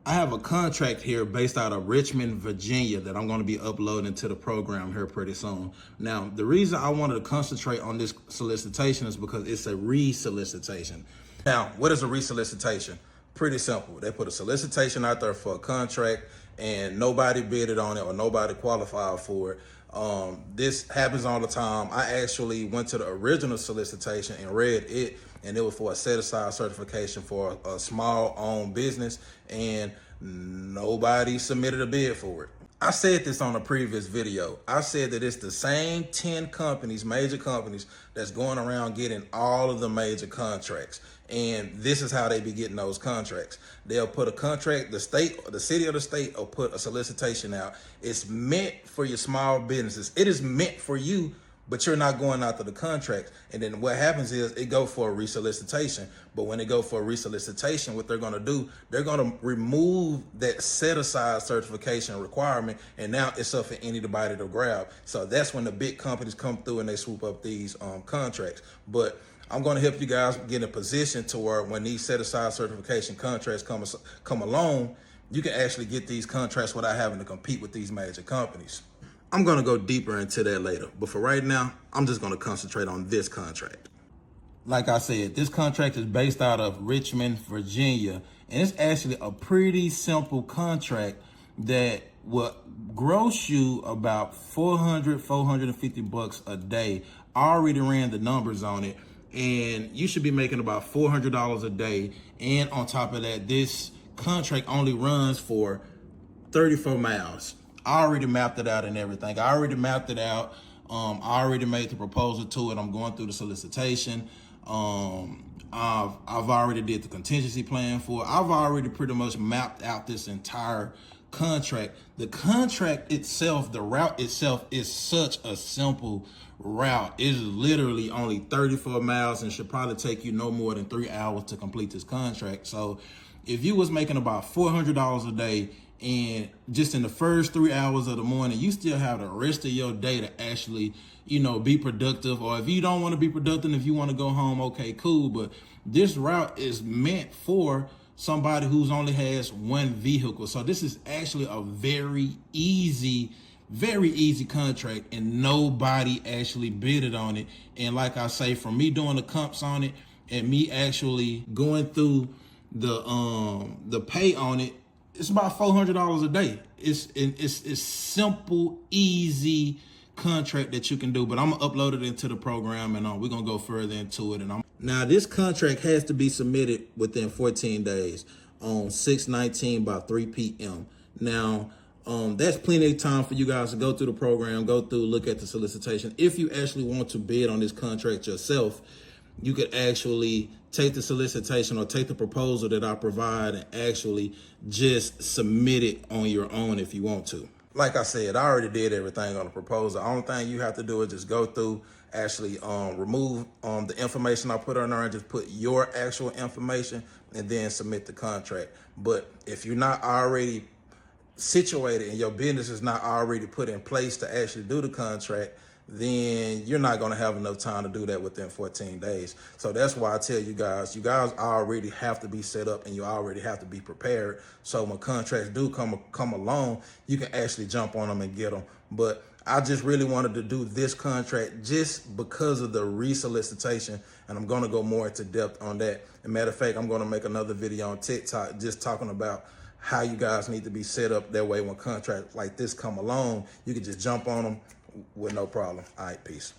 I have a contract here based out of Richmond, Virginia that I'm going to be uploading to the program here pretty soon. Now, the reason I wanted to concentrate on this solicitation is because it's a re-solicitation. Now, what is a re-solicitation? Pretty simple. They put a solicitation out there for a contract and nobody bidded on it or nobody qualified for it. This happens all the time. I actually went to the original solicitation and read it, and it was for a set-aside certification for a small-owned business, and nobody submitted a bid for it. I said this on a previous video. I said that it's the same 10 companies, major companies, that's going around getting all of the major contracts. And this is how they be getting those contracts. They'll put a contract, the state, the city or the state will put a solicitation out. It's meant for your small businesses. It is meant for you, but you're not going after the contract. And then what happens is it go for a re-solicitation. But when they go for a re-solicitation, what they're gonna do, they're gonna remove that set-aside certification requirement, and now it's up for anybody to grab. So that's when the big companies come through and they swoop up these contracts. But I'm gonna help you guys get in a position to where when these set-aside certification contracts come along, you can actually get these contracts without having to compete with these major companies. I'm gonna go deeper into that later, but for right now, I'm just gonna concentrate on this contract. Like I said, this contract is based out of Richmond, Virginia, and it's actually a pretty simple contract that will gross you about $450 a day. I already ran the numbers on it, and you should be making about $400 a day. And on top of that, this contract only runs for 34 miles. I already mapped it out and everything. I already mapped it out. I already made the proposal to it. I'm going through the solicitation. I've already did the contingency plan for it. I've already pretty much mapped out this entire contract. The contract itself, the route itself is such a simple route. It's literally only 34 miles and should probably take you no more than 3 hours to complete this contract. So if you was making about $400 a day, and just in the first 3 hours of the morning, you still have the rest of your day to actually, be productive. Or if you don't want to be productive, if you want to go home, okay, cool. But this route is meant for somebody who's only has one vehicle. So this is actually a very easy contract, and nobody actually bidded on it. And like I say, from me doing the comps on it and me actually going through the pay on it, it's about $400 a day. It's simple, easy contract that you can do. But I'm gonna upload it into the program, and we're gonna go further into it. Now this contract has to be submitted within 14 days on 6/19 by 3 p.m. Now that's plenty of time for you guys to go through the program, look at the solicitation. If you actually want to bid on this contract yourself, you could actually take the solicitation or take the proposal that I provide and actually just submit it on your own if you want to. Like I said, I already did everything on the proposal. The only thing you have to do is just go through, actually remove the information I put on there and just put your actual information and then submit the contract. But if you're not already situated and your business is not already put in place to actually do the contract, then you're not going to have enough time to do that within 14 days. So that's why I tell you guys already have to be set up and you already have to be prepared. So when contracts do come along, you can actually jump on them and get them. But I just really wanted to do this contract just because of the re-solicitation, and I'm going to go more into depth on that. As a matter of fact, I'm going to make another video on TikTok just talking about how you guys need to be set up. That way when contracts like this come along, you can just jump on them with no problem. All right, peace.